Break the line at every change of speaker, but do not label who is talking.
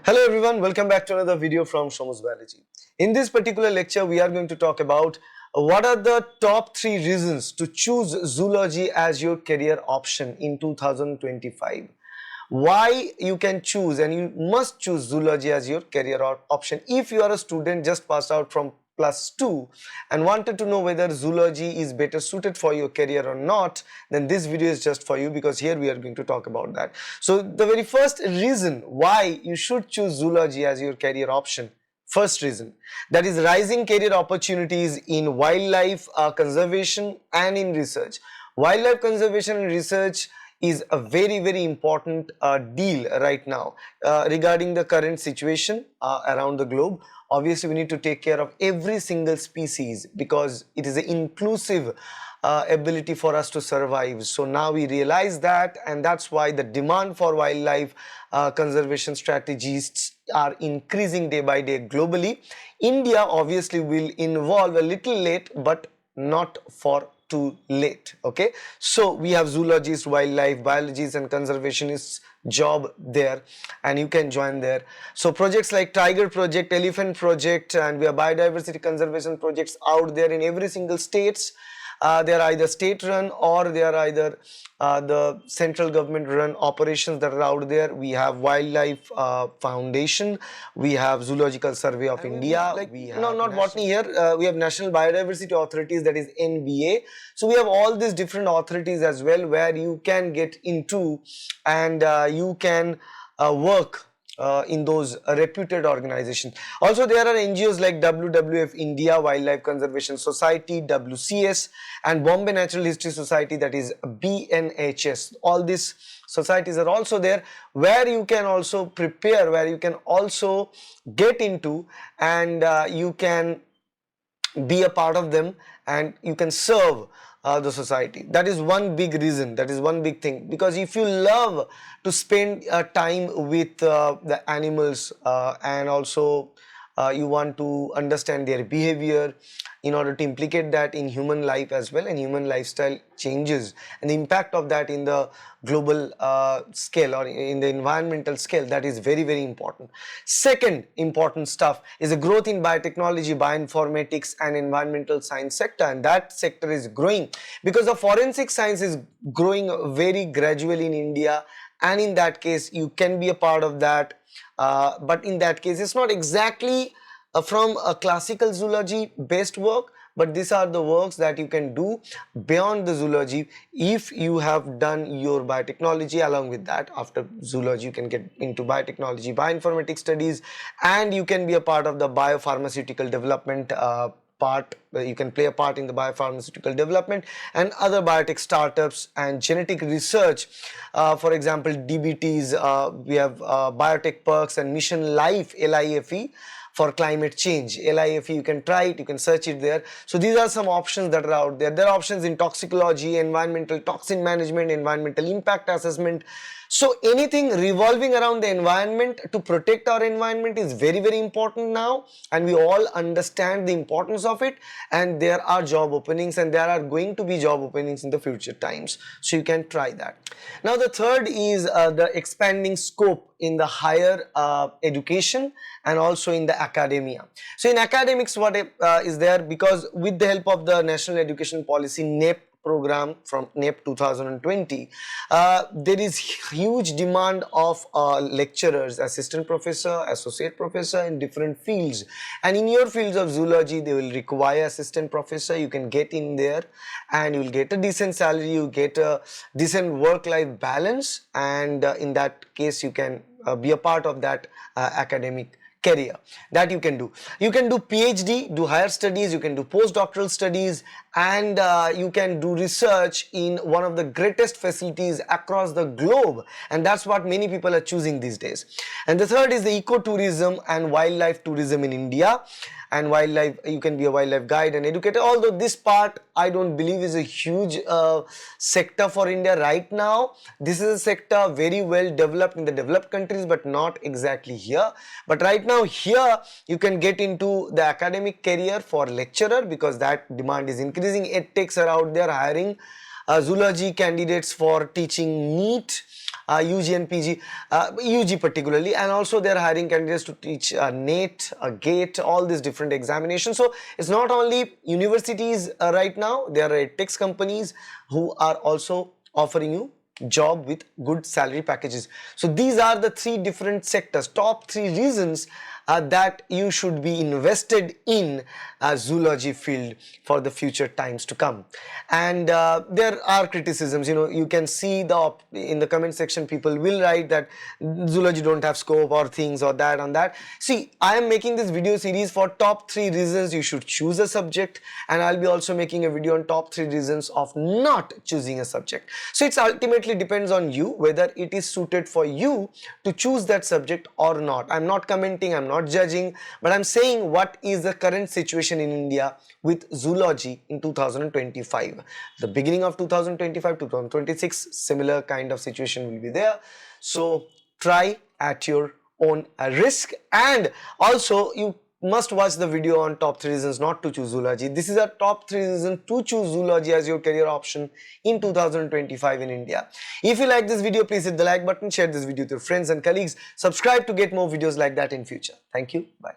Hello everyone, welcome back to another video from Shomu's Biology. In this particular lecture, we are going to talk about what are the top 3 reasons to choose zoology as your career option in 2025. Why you can choose and you must choose zoology as your career option if you are a student just passed out from +2 and wanted to know whether zoology is better suited for your career or not, then this video is just for you, because here we are going to talk about that. So the very first reason why you should choose zoology as your career option, first reason, that is rising career opportunities in wildlife conservation and in research. Wildlife conservation and research is a very important deal right now regarding the current situation around the globe. Obviously, we need to take care of every single species because it is an inclusive ability for us to survive. So now we realize that, and that's why the demand for wildlife conservation strategies are increasing day by day globally. India obviously will involve a little late, but not for too late. Okay, so we have zoologists, wildlife biologists and conservationists job there, and you can join there. So projects like Tiger Project, Elephant Project, and we have biodiversity conservation projects out there in every single states. They are either state run or they are either the central government run operations that are out there. We have Wildlife Foundation, we have Zoological Survey of India, like, we have not botany here, we have National Biodiversity Authorities, that is NBA. So we have all these different authorities as well where you can get into and you can work in those reputed organizations. Also, there are NGOs like WWF India, Wildlife Conservation Society, WCS, and Bombay Natural History Society, that is BNHS. All these societies are also there where you can also prepare, where you can also get into, and you can be a part of them and you can serve the society. That is one big reason, that is one big thing, because if you love to spend time with the animals and also you want to understand their behavior in order to implicate that in human life as well, and human lifestyle changes and the impact of that in the global scale or in the environmental scale, that is very important. Second important stuff is the growth in biotechnology, bioinformatics and environmental science sector, and that sector is growing because the forensic science is growing very gradually in India, and in that case you can be a part of that. But in that case it's not exactly from a classical zoology based work, but these are the works that you can do beyond the zoology if you have done your biotechnology. Along with that, after zoology you can get into biotechnology, bioinformatics studies, and you can be a part of the biopharmaceutical development part. You can play a part in the biopharmaceutical development and other biotech startups and genetic research. For example, DBTs, we have biotech perks and mission life, LIFE, for climate change. LIFE, you can try it, you can search it there. So these are some options that are out there. There are options in toxicology, environmental toxin management, environmental impact assessment. So anything revolving around the environment, to protect our environment, is very important now, and we all understand the importance of it, and there are job openings and there are going to be job openings in the future times, so you can try that. Now the third is the expanding scope in the higher education and also in the academia. So in academics, what is there, because with the help of the National Education Policy NEP program from NEP 2020, there is huge demand of lecturers, assistant professor, associate professor in different fields, and in your fields of zoology they will require assistant professor. You can get in there and you will get a decent salary, you get a decent work-life balance, and in that case you can be a part of that academic career that you can do. You can do PhD, do higher studies, you can do postdoctoral studies, and you can do research in one of the greatest facilities across the globe, and that's what many people are choosing these days. And the third is the ecotourism and wildlife tourism in India. And wildlife, you can be a wildlife guide and educator, although this part I don't believe is a huge sector for India right now. This is a sector very well developed in the developed countries, but not exactly here. But right now here you can get into the academic career for lecturer, because that demand is increasing. EdTechs are out there hiring zoology candidates for teaching NEET UG and PG, UG particularly, and also they are hiring candidates to teach NET, GATE, all these different examinations. So it's not only universities right now, there are tech companies who are also offering you job with good salary packages. So these are the three different sectors, top three reasons that you should be invested in zoology field for the future times to come. And there are criticisms, you can see in the comment section people will write that zoology don't have scope or things or that on that. See, I am making this video series for top 3 reasons you should choose a subject, and I'll be also making a video on top 3 reasons of not choosing a subject. So it's ultimately depends on you whether it is suited for you to choose that subject or not. I'm not commenting, I'm not judging, but I'm saying what is the current situation in India with zoology in 2025. The beginning of 2025, 2026, similar kind of situation will be there. So try at your own risk, and also you must watch the video on top 3 reasons not to choose zoology. This is a top 3 reasons to choose zoology as your career option in 2025 in India. If you like this video, please hit the like button, share this video with your friends and colleagues, subscribe to get more videos like that in future. Thank you. Bye.